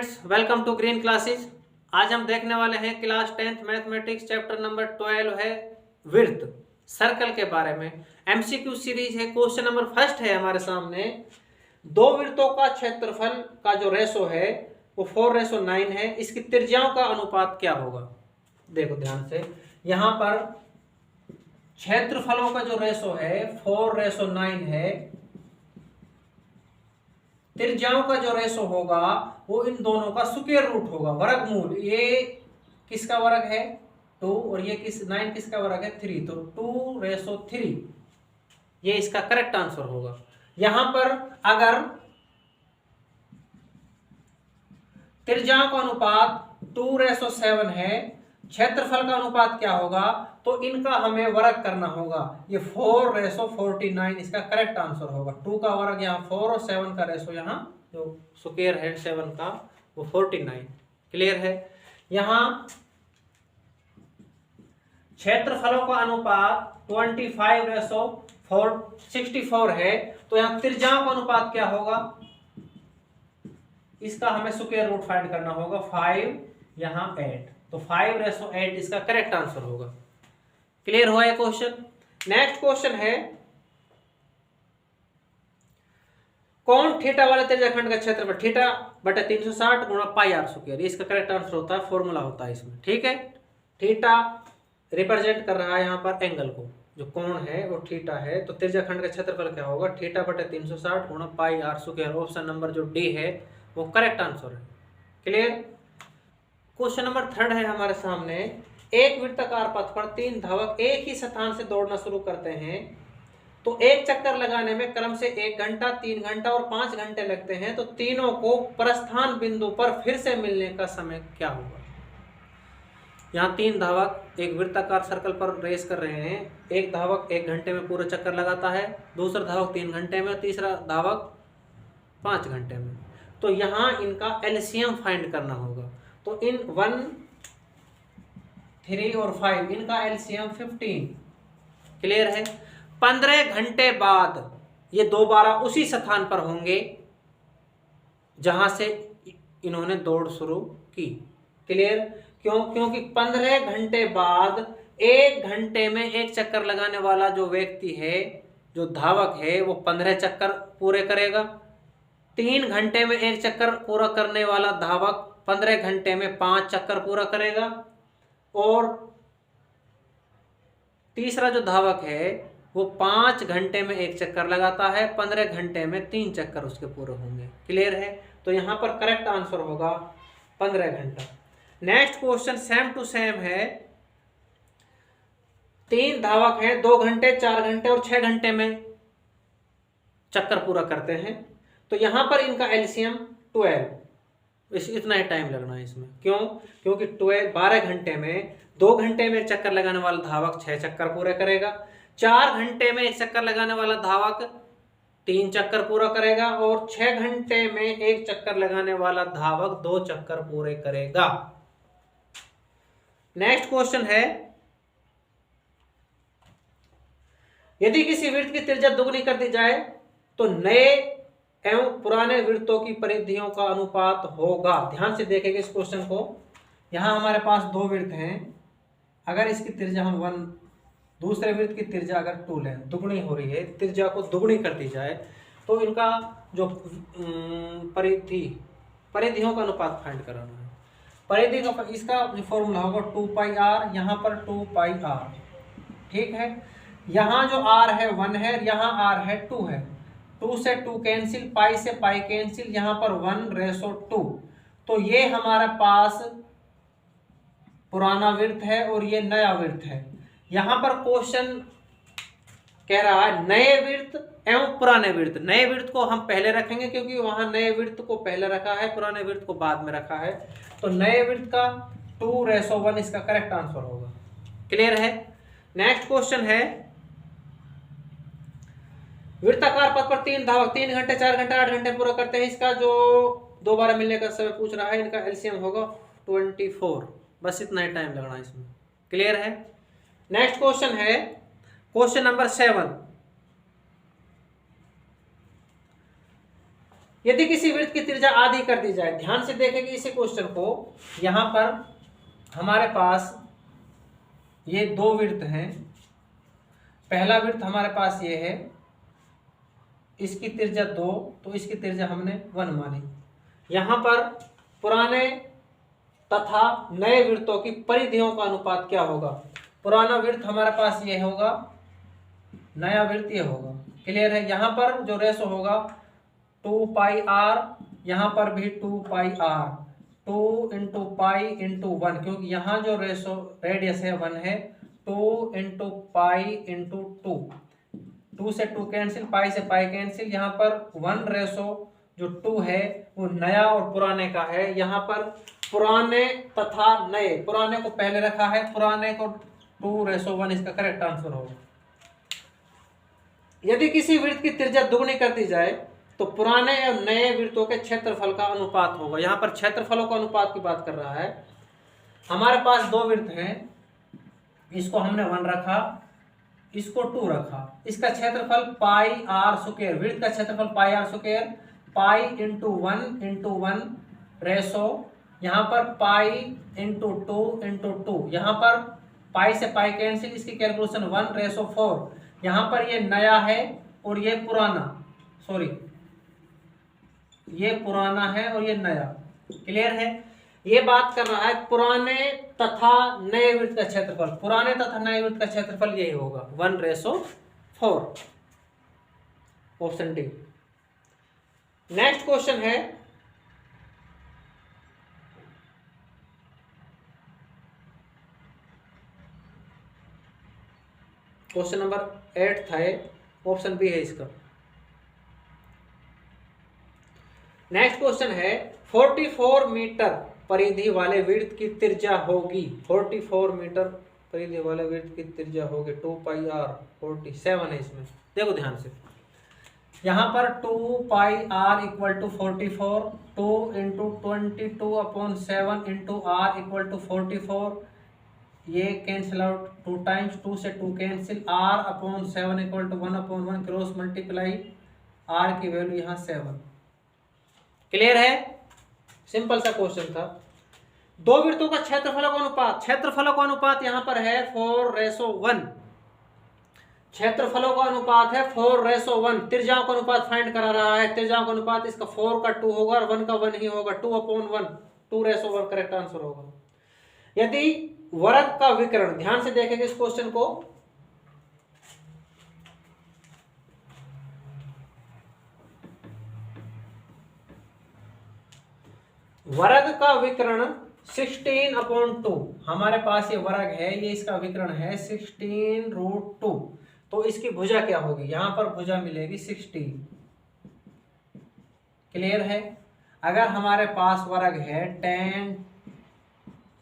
Friends, welcome to green classes. आज हम देखने वाले हैं class 10th mathematics chapter number 12 है विड्थ, सर्कल के बारे में। एमसीक्यू सीरीज है। क्वेश्चन नंबर फर्स्ट है हमारे सामने। दो वृत्तों का क्षेत्रफल का जो रेशो है वो 4:9 है। इसकी त्रिज्याओं का अनुपात क्या होगा? देखो ध्यान से, यहां पर क्षेत्रफलों का जो रेशो है 4:9 है। त्रिज्याओं का जो रेशो होगा वो इन दोनों का स्क्वायर रूट होगा, वर्गमूल। ये किसका वर्ग है? 2, और ये 9 किसका वर्ग है? 3। तो 2:3 ये इसका करेक्ट आंसर होगा। यहां पर अगर त्रिज्याओं का अनुपात 2:7 है, क्षेत्रफल का अनुपात क्या होगा? तो इनका हमें वर्ग करना होगा। ये 4:49 इसका करेक्ट आंसर होगा। 2 का वर्ग यहाँ 4 और 7 का रेशो यहाँ जो स्क्वायर है 7 का वो 49। क्लियर है? यहाँ क्षेत्रफलों का अनुपात 25:64 है। तो यहाँ त्रिज्याओं का अनुपात क्या होगा? इसका हमें स्क्वायर रूट फाइंड करना होगा। 5 यहाँ 8, तो 5:8 इसका करेक्ट आंसर होगा। क्लियर हुआ ये क्वेश्चन? नेक्स्ट क्वेश्चन है, कौन थीटा वाले त्रिज्याखंड का क्षेत्रफल θ/360 गुणा πr²। इसका करेक्ट आंसर होता है, फॉर्मूला होता है इसमें। ठीक है, थीटा रिप्रेजेंट कर रहा है यहाँ पर एंगल को, जो कोण है वो थीटा है। तो त्रिज्याखंड का क्षेत्रफल क्या होगा? θ/360 गुणा πr²। ऑप्शन नंबर जो डी है वो करेक्ट आंसर है। क्लियर? क्वेश्चन नंबर थर्ड है हमारे सामने। एक वृत्ताकार पथ पर 3 धावक एक ही स्थान से दौड़ना शुरू करते हैं, तो एक चक्कर लगाने में क्रम से 1 घंटा, 3 घंटा और 5 घंटे लगते हैं। तो तीनों को प्रस्थान बिंदु पर फिर से मिलने का समय क्या होगा? यहाँ 3 धावक एक वृत्ताकार सर्कल पर रेस कर रहे हैं। एक धावक 1 घंटे में पूरा चक्कर लगाता है, दूसरा धावक 3 घंटे में, तीसरा धावक 5 घंटे में। तो यहाँ इनका एलसीएम फाइंड करना होगा। तो इन 1, 3 और 5 इनका एलसीएम 15। क्लियर है? 15 घंटे बाद ये दोबारा उसी स्थान पर होंगे जहां से इन्होंने दौड़ शुरू की। क्लियर? क्यों? क्योंकि 15 घंटे बाद 1 घंटे में एक चक्कर लगाने वाला जो व्यक्ति है, जो धावक है, वो 15 चक्कर पूरे करेगा। 3 घंटे में एक चक्कर पूरा करने वाला धावक 15 घंटे में 5 चक्कर पूरा करेगा। और तीसरा जो धावक है वो 5 घंटे में एक चक्कर लगाता है, 15 घंटे में 3 चक्कर उसके पूरे होंगे। क्लियर है? तो यहां पर करेक्ट आंसर होगा 15 घंटा। Next question same to same है। 3 धावक हैं, 2 घंटे, 4 घंटे और 6 घंटे में चक्कर पूरा करते हैं। तो यहां पर इनका एलसीएम 12। इतना ही टाइम लगना है इसमें। क्यों? क्योंकि 12 घंटे में 2 घंटे में एक चक्कर लगाने वाला धावक 6 चक्कर पूरे करेगा, 4 घंटे में एक चक्कर लगाने वाला धावक 3 चक्कर पूरा करेगा, और 6 घंटे में एक चक्कर लगाने वाला धावक 2 चक्कर पूरे करेगा। नेक्स्ट क्वेश्चन है, यदि किसी वृत्त की त्रिज्या दुगनी कर दी जाए तो नए एवं पुराने वृत्तों की परिधियों का अनुपात होगा। ध्यान से देखेंगे इस क्वेश्चन को। यहां हमारे पास 2 वृत्त हैं। अगर इसकी त्रिज्या हम 1, दूसरे वृत्त की त्रिज्या अगर 2 लें, दुगनी हो रही है, त्रिज्या को दुगनी कर दी जाए तो इनका जो परिधियों का अनुपात फाइंड कराना है। परिधि का इसका फॉर्मूला होगा 2πr, यहाँ पर 2πr। ठीक है? यहाँ जो r है 1 है, यहाँ r है 2 है। 2 से 2 कैंसिल, पाई से पाई कैंसिल, यहाँ पर 1:2। तो ये हमारे पास पुराना वृत्त है और ये नया वृत्त है। यहां पर क्वेश्चन कह रहा है नए वृत्त एवं पुराने वृत्त। नए वृत्त को हम पहले रखेंगे क्योंकि वहां नए वृत्त को पहले रखा है, पुराने वृत्त को बाद में रखा है। तो नए वृत्त का 2:1 इसका करेक्ट आंसर होगा। क्लियर है? नेक्स्ट क्वेश्चन है, वृत्ताकार पथ पर 3 धावक 3 घंटे, 4 घंटे, 8 घंटे पूरा करते हैं। इसका जो दोबारा मिलने का समय पूछ रहा है, इनका एलसीएम होगा 24। बस इतना ही टाइम लगना है इसमें। क्लियर है? नेक्स्ट क्वेश्चन है क्वेश्चन नंबर 7। यदि किसी वृत्त की त्रिज्या आधी कर दी जाए, ध्यान से देखेंगे इसी क्वेश्चन को। यहां पर हमारे पास ये दो वृत्त हैं। पहला वृत्त हमारे पास ये है, इसकी त्रिज्या 2, तो इसकी त्रिज्या हमने 1 मानी। यहां पर पुराने तथा नए वृत्तों की परिधियों का अनुपात क्या होगा? पुराना वृत्त हमारे पास ये होगा, नया वृत्त ये होगा। क्लियर है? यहाँ पर जो रेशो होगा 2 पाई आर, यहाँ पर भी 2 pi r, 2 into pi into 1, क्योंकि यहाँ जो रेशो रेडियस है 1 है। 2 इंटू पाई इंटू 2, 2 से 2 कैंसिल, पाई से पाई कैंसिल। यहाँ पर 1 रेशो जो 2 है वो नया और पुराने का है। यहाँ पर पुराने तथा नए, पुराने को पहले रखा है, पुराने को 2:1, इसका करेक्ट आंसर होगा। यदि किसी वृत्त की त्रिज्या दुगनी कर दी जाए तो पुराने और नए वृत्तों के क्षेत्रफल का अनुपात होगा। यहाँ पर क्षेत्रफलों का अनुपात की बात कर रहा है। हमारे पास दो वृत्त हैं, इसको हमने 1 रखा, इसको 2 रखा। इसका क्षेत्रफल पाई आर स्क्वायर, वृत्त का क्षेत्रफल pi r square, pi into 1 into 1 ratio, यहाँ पर पाई इंटू 2 इंटू 2, यहाँ पर पाई से पाई कैंसिल, इसकी कैलकुलेशन 1:4। यहाँ पर ये नया है और ये पुराना, सॉरी ये पुराना है और ये नया। क्लियर है? ये बात कर रहा है पुराने तथा नए वृत्त का क्षेत्रफल। पुराने तथा नए वृत्त का क्षेत्रफल यही होगा 1:4, ऑप्शन डी। नेक्स्ट क्वेश्चन है, क्वेश्चन नंबर 8 था, ऑप्शन बी है इसका। नेक्स्ट क्वेश्चन है, 44 मीटर परिधि वाले वृत्त की त्रिज्या होगी। 44 मीटर परिधि वाले वृत्त की त्रिज्या होगी 2 पाई आर, 47 है इसमें। देखो ध्यान से, यहाँ पर 2 pi r equal to 44, 2 into 22/7 into r equal to 44। ये कैंसिल आउट 2 टाइम्स, 2 से 2 cancel, r/7 equal to 1/1, cross multiply, r की वैल्यू यहाँ 7। क्लियर है? सिंपल सा क्वेश्चन था। दो वृत्तों का क्षेत्रफलों का अनुपात, क्षेत्रफलों का अनुपात यहाँ पर है 4:1। क्षेत्रफलों का अनुपात है 4:1। त्रिज्याओं का अनुपात फाइंड करा रहा है। त्रिज्याओं का अनुपात इसका 4 का 2 होगा और 1 का 1 ही होगा, 2/1, 2:1 करेक्ट आंसर होगा। यदि वर्ग का विकर्ण, ध्यान से देखेंगे इस क्वेश्चन को, वर्ग का विकर्ण 16/2, हमारे पास ये वर्ग है, ये इसका विकर्ण है 16√2, तो इसकी भुजा क्या होगी? यहां पर भुजा मिलेगी 16। क्लियर है? अगर हमारे पास वर्ग है 10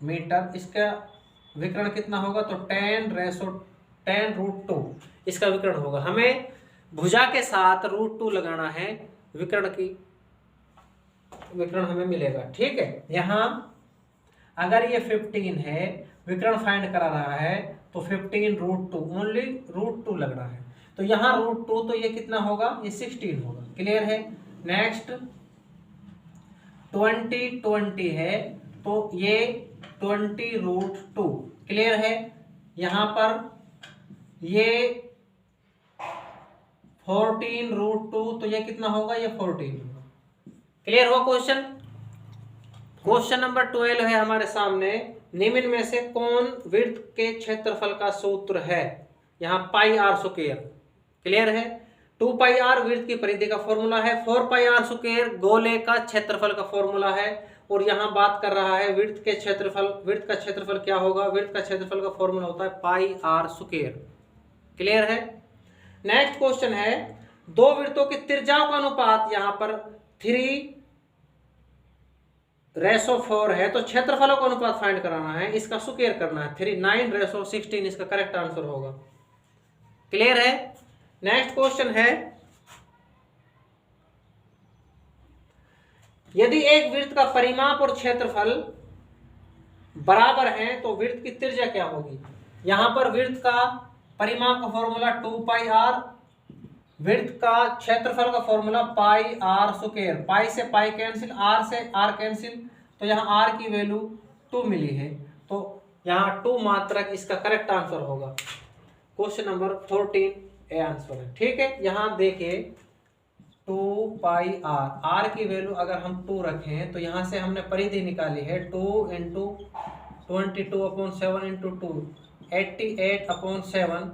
मीटर, इसका विकर्ण कितना होगा? तो 10√2 इसका विकर्ण होगा। हमें भुजा के साथ √2 लगाना है, विकर्ण हमें मिलेगा। ठीक है? यहां अगर ये 15 है, विकर्ण फाइंड करा रहा है, तो 15√2, ओनली √2 लग रहा है, तो यहां √2, तो ये कितना होगा? ये 16 होगा। क्लियर है? नेक्स्ट 20 है, तो ये 20√2। क्लियर है? यहां पर ये 14√2, तो ये कितना होगा? ये 14 होगा। क्लियर हुआ क्वेश्चन? क्वेश्चन नंबर 12 है हमारे सामने, निम्न में से कौन वृत्त के क्षेत्रफल का सूत्र है? यहाँ पाई आर स्क्वायर। क्लियर है? 2 पाई आर वृत्त की परिधि का फॉर्मूला है, 4 पाई आर स्क्वायर गोले का क्षेत्रफल का फॉर्मूला है, और यहाँ बात कर रहा है वृत्त के क्षेत्रफल। वृत्त का क्षेत्रफल क्या होगा? वृत्त का क्षेत्रफल का फॉर्मूला होता है पाई आर स्क्वायर। क्लियर है? नेक्स्ट क्वेश्चन है, दो वृत्तों की त्रिज्याओं का अनुपात यहाँ पर 3:4 है, तो क्षेत्रफलों का अनुपात फाइंड कराना है, इसका स्क्वायर करना है, 9:16 इसका करेक्ट आंसर होगा। क्लियर है? नेक्स्ट क्वेश्चन है, यदि एक वृत्त का परिमाप और क्षेत्रफल बराबर हैं तो वृत्त की त्रिज्या क्या होगी? यहां पर वृत्त का परिमाप का फॉर्मूला 2 पाई आर विड्थ का क्षेत्रफल का फॉर्मूला पाई आर स्क्वायर, पाई से पाई कैंसिल, आर से आर कैंसिल, तो यहाँ आर की वैल्यू 2 मिली है, तो यहाँ 2 मात्रक इसका करेक्ट आंसर होगा। क्वेश्चन नंबर 14 ए आंसर है। ठीक है, यहाँ देखिए 2 पाई आर, आर की वैल्यू अगर हम 2 रखें तो यहाँ से हमने परिधि निकाली है 2 इंटू 22/7 इंटू 2 88/7,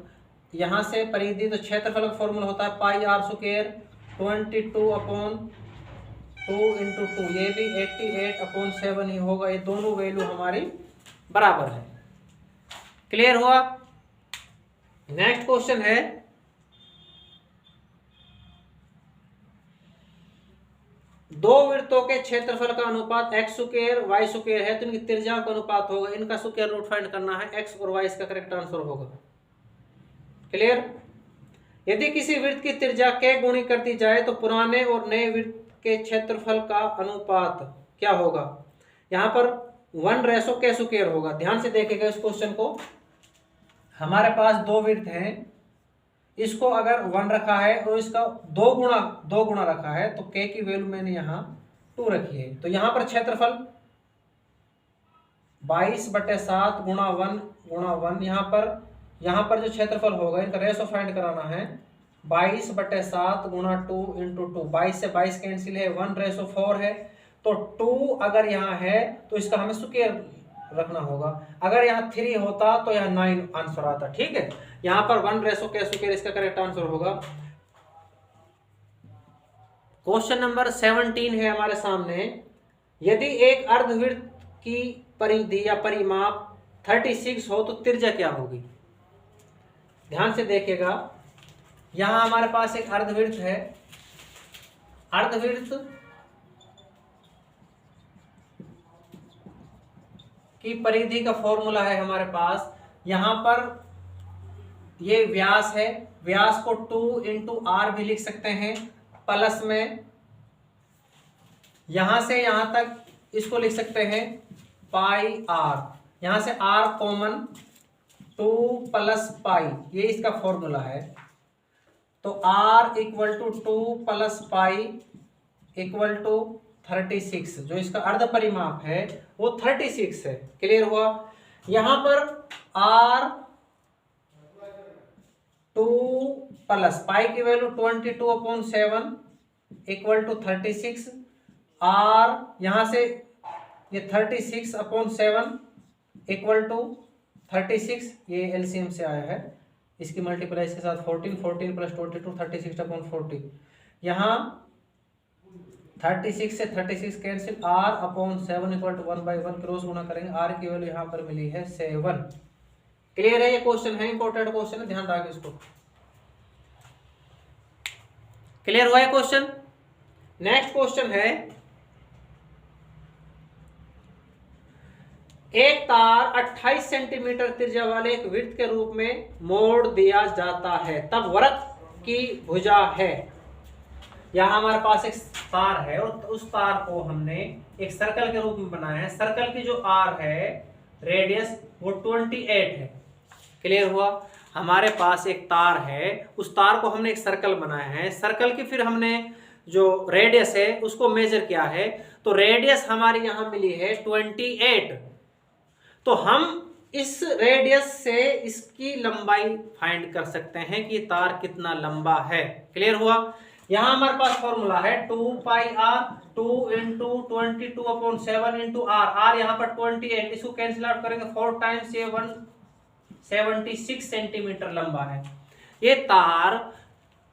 यहाँ से परिधि तो क्षेत्रफल का फॉर्मूला होता है पाई आर स्क्वायर 22/2 इंटू 2, ये भी 88/7 ही होगा, ये दोनों वैल्यू हमारी बराबर है। क्लियर हुआ? नेक्स्ट क्वेश्चन है, दो वृत्तों के क्षेत्रफल का अनुपात x स्क्वायर y स्क्वायर है, तो इनकी त्रिज्याओं का अनुपात होगा, इनका स्क्वायर रूट फाइंड करना है, x और y इसका करेक्ट आंसर होगा। क्लियर? यदि किसी वृत्त की त्रिज्या k गुणी कर दी जाए तो पुराने और नए वृत्त के क्षेत्रफल का अनुपात क्या होगा? यहाँ पर 1:k स्क्वायर होगा। ध्यान से देखेगा इस क्वेश्चन को, हमारे पास दो वृत्त हैं, इसको अगर 1 रखा है और इसका 2 गुणा रखा है, तो k की वैल्यू मैंने यहाँ 2 रखी है, तो यहाँ पर क्षेत्रफल 22/7 गुणा 1 यहाँ पर जो क्षेत्रफल होगा इनका रेशो फाइंड कराना है, 22/7 गुणा 2 इंटू 2, 22 से 22 कैंसिल है, 1:4 है, तो 2 अगर यहाँ है तो इसका हमें स्क्वायर रखना होगा, अगर यहाँ 3 होता तो यहाँ 9 आंसर आता। ठीक है, यहाँ पर 1:k स्क्वायर इसका करेक्ट आंसर होगा। क्वेश्चन नंबर 17 है हमारे सामने, यदि एक अर्धवृत्त की परिधि या परिमाप 36 हो तो त्रिज्या क्या होगी? ध्यान से देखिएगा, यहां हमारे पास एक अर्धवृत्त है, अर्धवृत्त की परिधि का फॉर्मूला है हमारे पास, यहां पर ये व्यास है, व्यास को 2 इंटू आर भी लिख सकते हैं, प्लस में यहां से यहां तक इसको लिख सकते हैं पाई आर, यहां से आर कॉमन 2 प्लस पाई, ये इसका फॉर्मूला है, तो r equal to 2 plus pi equal to 36, जो इसका अर्ध परिमाप है वो 36 है। क्लियर हुआ? यहां पर आर 2 प्लस पाई की वैल्यू 22/7 इक्वल टू 36, आर यहां से ये 36/7 इक्वल टू 36, ये एलसीएम से आया है, इसकी मल्टीप्लाई इसके साथ 14 प्लस 22 36/40, यहाँ 36 से 36 cancel, r/7 equal to 1/1 cross गुना करेंगे, r की वैल्यू यहाँ पर मिली है 7। क्लियर है? ये क्वेश्चन है, इंपॉर्टेंट क्वेश्चन है, ध्यान रखें इसको। क्लियर हुआ है क्वेश्चन? नेक्स्ट क्वेश्चन है, एक तार 28 सेंटीमीटर त्रिज्या वाले एक वृत्त के रूप में मोड़ दिया जाता है, तब वृत्त की भुजा है। यहाँ हमारे पास एक तार है और उस तार को हमने एक सर्कल के रूप में बनाया है, सर्कल की जो आर है रेडियस वो 28 है। क्लियर हुआ? हमारे पास एक तार है, उस तार को हमने एक सर्कल बनाया है, सर्कल की फिर हमने जो रेडियस है उसको मेजर किया है, तो रेडियस हमारी यहाँ मिली है 28, तो हम इस रेडियस से इसकी लंबाई फाइंड कर सकते हैं कि तार कितना लंबा है। क्लियर हुआ? यहां हमारे पास फॉर्मूला है 2 pi r 2 into 22/7 into r, r यहाँ पर 28, इसको कैंसिल आउट करेंगे 4 टाइम्स, ये 176 सेंटीमीटर लंबा है। ये तार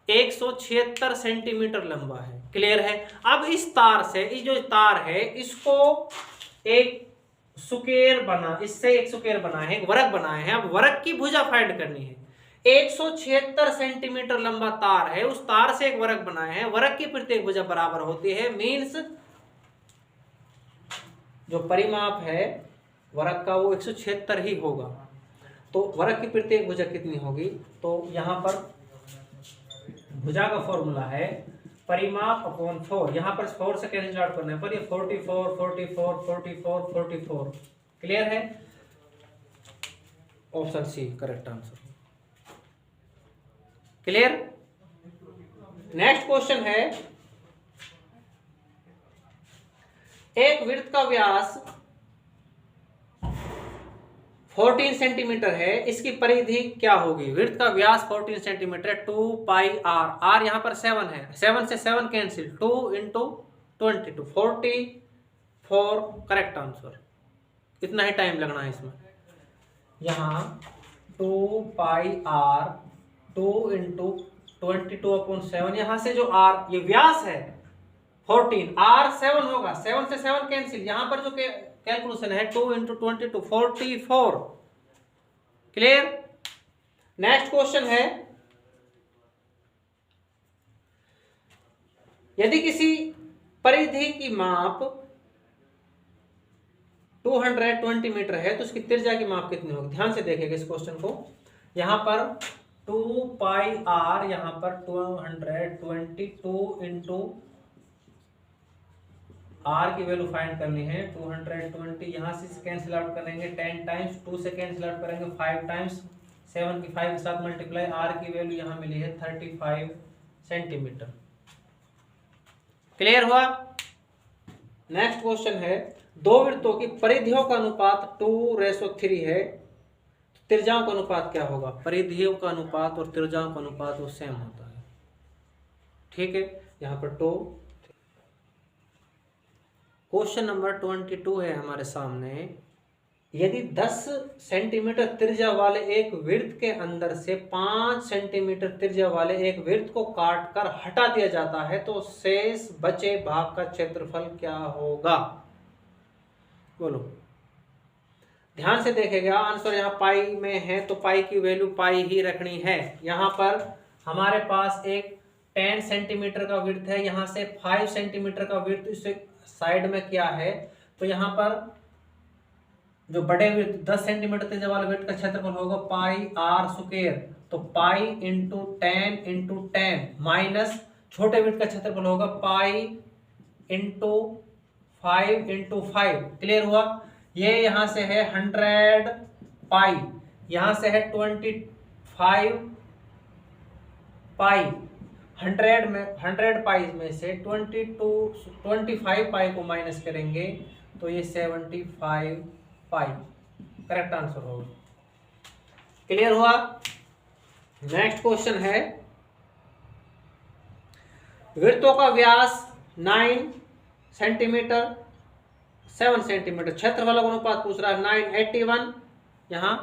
176 सेंटीमीटर लंबा है। क्लियर है? अब इस तार से, इस जो तार है इसको एक स्क्वायर बना, इससे एक स्क्वायर बना है, एक वर्ग बनाए हैं, अब वर्ग की भुजा फाइंड करनी है। 176 सेंटीमीटर लंबा तार है, उस तार से एक वर्ग बनाए हैं, वर्ग की प्रत्येक भुजा बराबर होती है, मीन्स जो परिमाप है वर्ग का वो 176 ही होगा, तो वर्ग की प्रत्येक भुजा कितनी होगी? तो यहां पर भुजा का फॉर्मूला है परिमाप अपॉन 4, यहाँ पर 4 से कैंसिल आउट करने पर ये 44 44 44 44। क्लियर है? Option C correct answer. Clear? Next question है, एक वृत्त का व्यास 14 सेंटीमीटर है, इसकी परिधि क्या होगी? वृत्त का व्यास 14 सेंटीमीटर, 2 पाई आर, आर यहां पर 7 है, 7 से 7 कैंसिल, 2 इंटू 22, 44, करेक्ट आंसर। इतना ही टाइम लगना है इसमें। यहां 2 पाई आर 2 इंटू 22/7, यहां से जो आर ये व्यास है 14, आर 7 होगा, 7 से 7 कैंसिल, यहां पर जो कैलकुलेशन है 2 इंटू 22, 44। क्लियर? नेक्स्ट क्वेश्चन है, यदि किसी परिधि की माप 220 मीटर है तो उसकी त्रिज्या की माप कितनी होगी? ध्यान से देखेगा इस क्वेश्चन को। यहां पर 2 पाई आर, यहां पर 222 इंटू आर की वैल्यू फाइंड करनी है 220, यहां से कैंसिल आउट करेंगे 10 टाइम्स, 2 से कैंसिल आउट करेंगे 5 टाइम्स, 7 की 5 के साथ मल्टीप्लाई, आर की वैल्यू यहां मिली है 35 सेंटीमीटर। क्लियर हुआ? नेक्स्ट क्वेश्चन है, दो वृत्तों की परिधियों का अनुपात 2:3 है, त्रिज्याओं का अनुपात क्या होगा? परिधियों का अनुपात और त्रिज्याओं का अनुपात वो सेम होता है। ठीक है, यहां पर 2। क्वेश्चन नंबर 22 है हमारे सामने, यदि 10 सेंटीमीटर त्रिज्या वाले एक वृत्त के अंदर से 5 सेंटीमीटर त्रिज्या वाले एक वृत्त को काटकर हटा दिया जाता है तो शेष बचे भाग का क्षेत्रफल क्या होगा? बोलो। ध्यान से देखेगा, आंसर यहाँ पाई में है तो पाई की वैल्यू पाई ही रखनी है। यहाँ पर हमारे पास एक 10 सेंटीमीटर का वृत्त है, यहाँ से 5 सेंटीमीटर का वृत्त इसे साइड में किया है, तो यहाँ पर जो बड़े वृत्त 10 सेंटीमीटर त्रिज्या वाले वृत्त का क्षेत्रफल होगा पाई आर स्क्वायर, तो पाई इंटू 10 माइनस छोटे वृत्त का क्षेत्रफल होगा पाई इंटू 5 क्लियर हुआ? ये यहां से है 100 पाई, यहां से है 25 पाई, 100 पाई में से 25 पाई को माइनस करेंगे तो ये 75 पाई करेक्ट आंसर होगा। क्लियर हुआ? नेक्स्ट क्वेश्चन है, वृत्तों का व्यास 9 सेंटीमीटर 7 सेंटीमीटर, क्षेत्रफल का अनुपात पूछ रहा है 981, यहां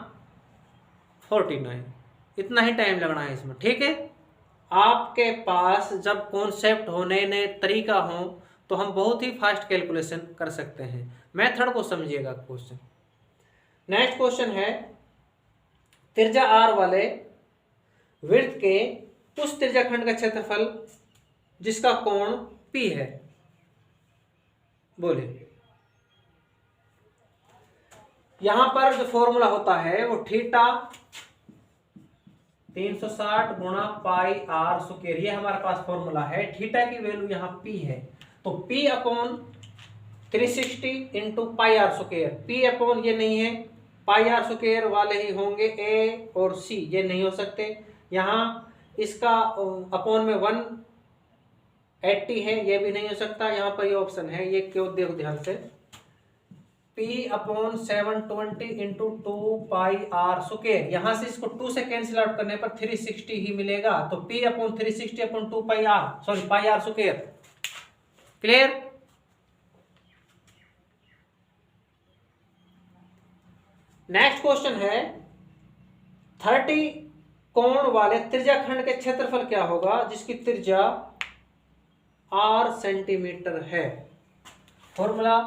49, इतना ही टाइम लगना है इसमें। ठीक है, आपके पास जब कॉन्सेप्ट हो, नए नए तरीका हो, तो हम बहुत ही फास्ट कैलकुलेशन कर सकते हैं। मेथड को समझिएगा क्वेश्चन। नेक्स्ट क्वेश्चन है, त्रिज्या आर वाले वृत्त के उस त्रिज्याखंड का क्षेत्रफल जिसका कोण P है, बोले। यहां पर जो फॉर्मूला होता है वो थीटा 360 गुणा पाई आर स्क्वायर, ये हमारे पास फॉर्मूला है। थीटा की वैल्यू यहाँ P है, तो P upon 360 into pi r square, P upon ये नहीं है, पाई आर स्क्वायर वाले ही होंगे A और C, ये नहीं हो सकते। यहाँ इसका अपॉन में 180 है, ये भी नहीं हो सकता। यहाँ पर ये ऑप्शन है, ये क्यों देखो ध्यान से, P upon 720 into 2 pi r square, यहां से इसको 2 से कैंसिल आउट करने पर 360 ही मिलेगा, तो P upon 360 upon 2 pi r, sorry pi r square. Clear? Next question है, 30 कोण वाले त्रिज्याखंड के क्षेत्रफल क्या होगा जिसकी त्रिज्या R सेंटीमीटर है? फॉर्मूला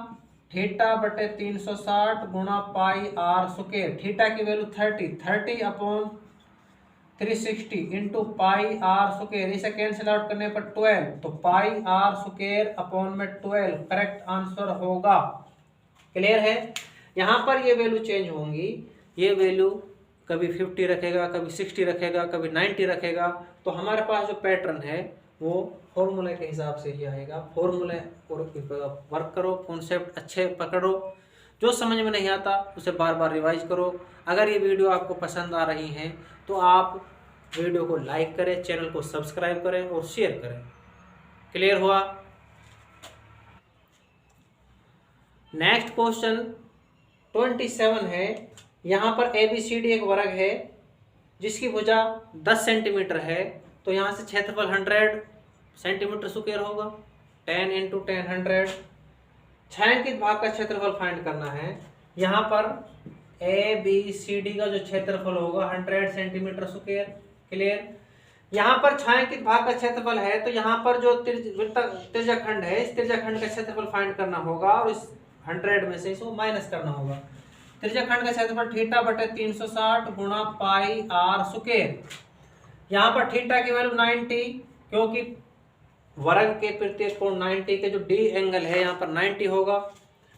थीटा बटे 360 गुणा पाई आर स्क्वायर, थीटा की value 30 upon 360 into pi r square, इसे कैंसिल आउट करने पर 12, तो पाई आर स्क्वायर अपॉन में 12 करेक्ट आंसर होगा। क्लियर है? यहाँ पर ये वैल्यू चेंज होंगी, ये वैल्यू कभी 50 रखेगा, कभी 60 रखेगा, कभी 90 रखेगा, तो हमारे पास जो पैटर्न है वो फॉर्मूले के हिसाब से ही आएगा। फॉर्मूले और वर्क करो, कॉन्सेप्ट अच्छे पकड़ो, जो समझ में नहीं आता उसे बार बार रिवाइज करो। अगर ये वीडियो आपको पसंद आ रही है तो आप वीडियो को लाइक करें, चैनल को सब्सक्राइब करें और शेयर करें। क्लियर हुआ? नेक्स्ट क्वेश्चन 27 है। यहाँ पर ABCD एक वर्ग है जिसकी भुजा 10 सेंटीमीटर है, तो यहाँ से क्षेत्रफल 100 सेंटीमीटर स्क्वायर होगा। 10 × 10 100। छायांकित भाग का क्षेत्रफल फाइंड करना है। यहाँ पर ABCD का जो क्षेत्रफल होगा 100 सेंटीमीटर स्क्वायर। क्लियर? यहाँ पर छायांकित भाग का क्षेत्रफल है, तो यहाँ पर जो त्रिज्याखंड है, इस त्रिज्याखंड का क्षेत्रफल फाइंड करना होगा और इस 100 में से इसको माइनस करना होगा। त्रिज्याखंड का क्षेत्रफल θ/360 गुणा पाई r स्क्वायर। यहाँ पर थीटा की वैल्यू 90, क्योंकि वर्ग के प्रत्येक कोण 90 के जो D एंगल है यहाँ पर 90 होगा।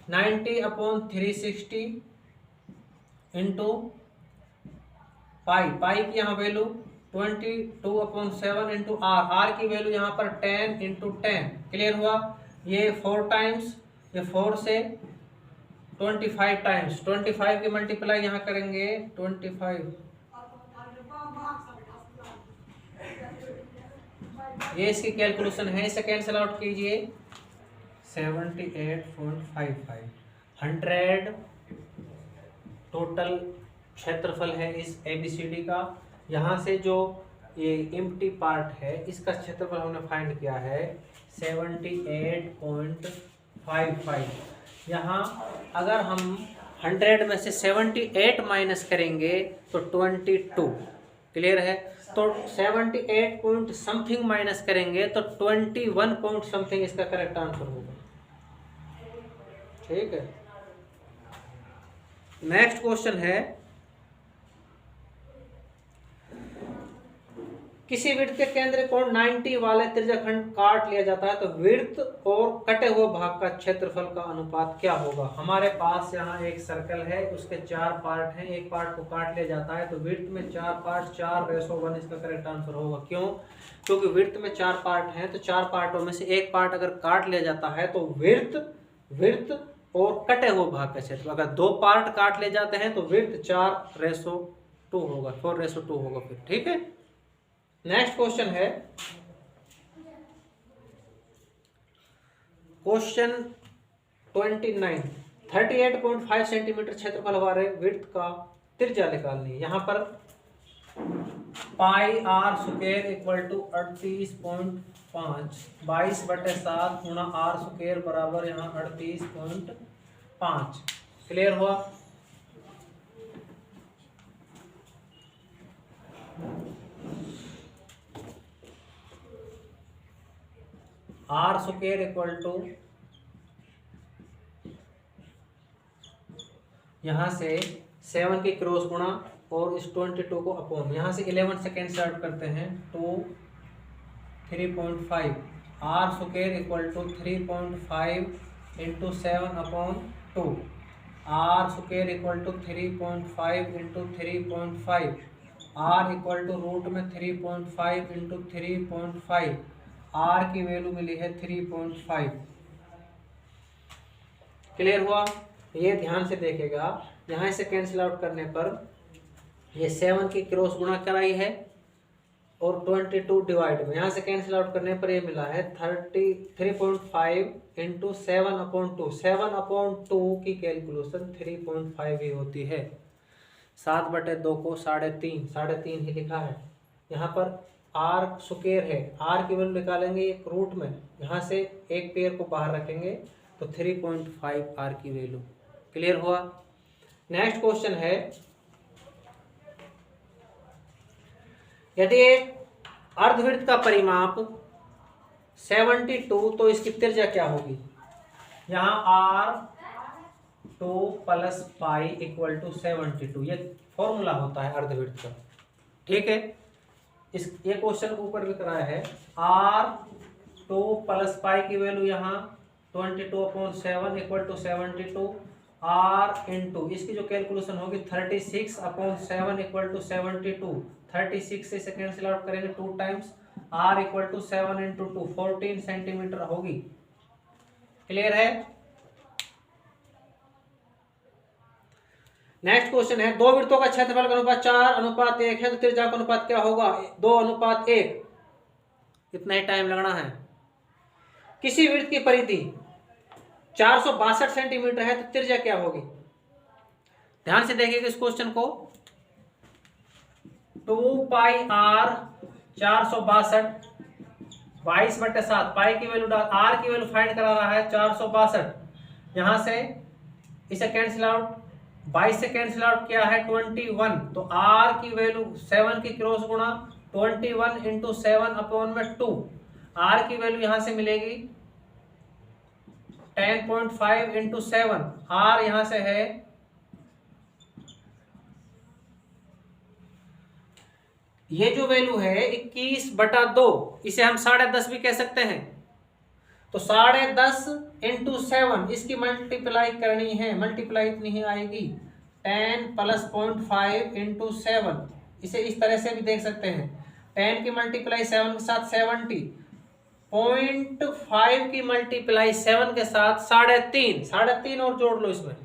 90/360 इंटू पाई की यहाँ वैल्यू 22/7 इंटू r की वैल्यू यहाँ पर 10 × 10। क्लियर हुआ? ये 4 टाइम्स, ये 4 से 25 टाइम्स, 25 की मल्टीप्लाई यहाँ करेंगे 25। ये इसकी कैलकुलेशन है, इसे कैंसिल आउट कीजिए। 78.55 100 टोटल क्षेत्रफल है इस ABCD का। यहाँ से जो ये एम्प्टी पार्ट है इसका क्षेत्रफल हमने फाइंड किया है 78.55। यहाँ अगर हम 100 में से 78 माइनस करेंगे तो 22। क्लियर है? तो 78 पॉइंट समथिंग माइनस करेंगे तो 21 पॉइंट समथिंग इसका करेक्ट आंसर होगा। ठीक है। नेक्स्ट क्वेश्चन है, किसी वृत्त के केंद्र कोण 90 वाले त्रिज्याखंड काट लिया जाता है तो वृत्त और कटे हुए भाग का क्षेत्रफल का अनुपात क्या होगा? हमारे पास यहाँ एक सर्कल है, उसके 4 पार्ट हैं, एक पार्ट को काट लिया जाता है तो वृत्त में 4 पार्ट 4:1 इसका करेक्ट आंसर होगा। क्यों? क्योंकि वृत्त में 4 पार्ट हैं, तो 4 पार्टों में से एक पार्ट अगर काट लिया जाता है तो वृत्त और कटे हुए भाग का क्षेत्र, अगर 2 पार्ट काट ले जाते हैं तो वृत्त 4:2 होगा, 4:2 होगा फिर। ठीक है। नेक्स्ट क्वेश्चन है क्वेश्चन 29। 38.5 सेंटीमीटर क्षेत्रफल वाले वृत्त का त्रिज्या निकालनी है। यहाँ पर पाई r स्क्वायर इक्वल टू 38.5 22/7 गुणा r स्क्वायर बराबर यहाँ 38.5। क्लियर हुआ? r स्क्वायर इक्वल टू यहाँ से 7 की क्रॉस गुणा और इस 22 को अपॉन, यहाँ से 11 से कैंसिल करते हैं 2 3.5। r square equal to 3.5 into 7/2। r square equal to 3.5 into 3.5। r equal to root में 3.5 इंटू 3.5। r की वैल्यू मिली है 3.5। क्लियर हुआ? ये ध्यान से देखेगा, यहाँ से कैंसिल आउट करने पर ये 7 की क्रॉस गुणा कराई है और 22 डिवाइड में, यहाँ से कैंसिल आउट करने पर ये मिला है 3.5 इंटू 7/2। 7/2 की कैलकुलेशन 3.5 ही होती है। 7/2 को 3.5 ही लिखा है। यहाँ पर r स्क्वायर है, r की वैल्यू निकालेंगे एक रूट में, यहाँ से एक पेयर को बाहर रखेंगे तो 3.5 r की वैल्यू। क्लियर हुआ? नेक्स्ट क्वेश्चन है, यदि एक अर्धवृत्त का परिमाप 72 तो इसकी त्रिज्या क्या होगी? यहाँ r2 + पाई इक्वल टू 72, ये फॉर्मूला होता है अर्धवृत्त का। ठीक है। ये क्वेश्चन ऊपर भी कराया है। r2 + पाई की वैल्यू यहाँ 22/7 इक्वल टू 72। r इंटू इसकी जो कैलकुलेशन होगी 36/7 इक्वल टू 72। 36 से कैंसिल आउट करेंगे 2 times, r equal to 7 into 2 14 centimetre होगी। क्लियर है? नेक्स्ट क्वेश्चन है, दो वृत्तों का क्षेत्रफल का अनुपात 4:1 है, तो त्रिज्या का अनुपात क्या होगा? 2:1। इतना ही टाइम लगना है। किसी वृत्त की परिधि 462 सेंटीमीटर है, तो त्रिज्या क्या होगी? ध्यान से देखिएगा इस क्वेश्चन को। 2πr 462 22/7, पाई की वैल्यू डाल, आर की वैल्यू फाइंड करा रहा है 462। यहां से इसे कैंसिल आउट, 22 से कैंसिल आउट किया है 21, तो आर की वैल्यू 7 की क्रॉस गुणा 21 × 7/2। आर की वैल्यू यहां से मिलेगी 10.5 × 7। आर यहां से है, ये जो वैल्यू है 21/2, इसे हम 10.5 भी कह सकते हैं। तो 10.5 × 7 इसकी मल्टीप्लाई करनी है, मल्टीप्लाई इतनी ही आएगी 10 + 0.5 × 7। इसे इस तरह से भी देख सकते हैं, 10 की मल्टीप्लाई 7 के साथ 70, 0.5 की मल्टीप्लाई 7 के साथ 3.5 और जोड़ लो इसमें।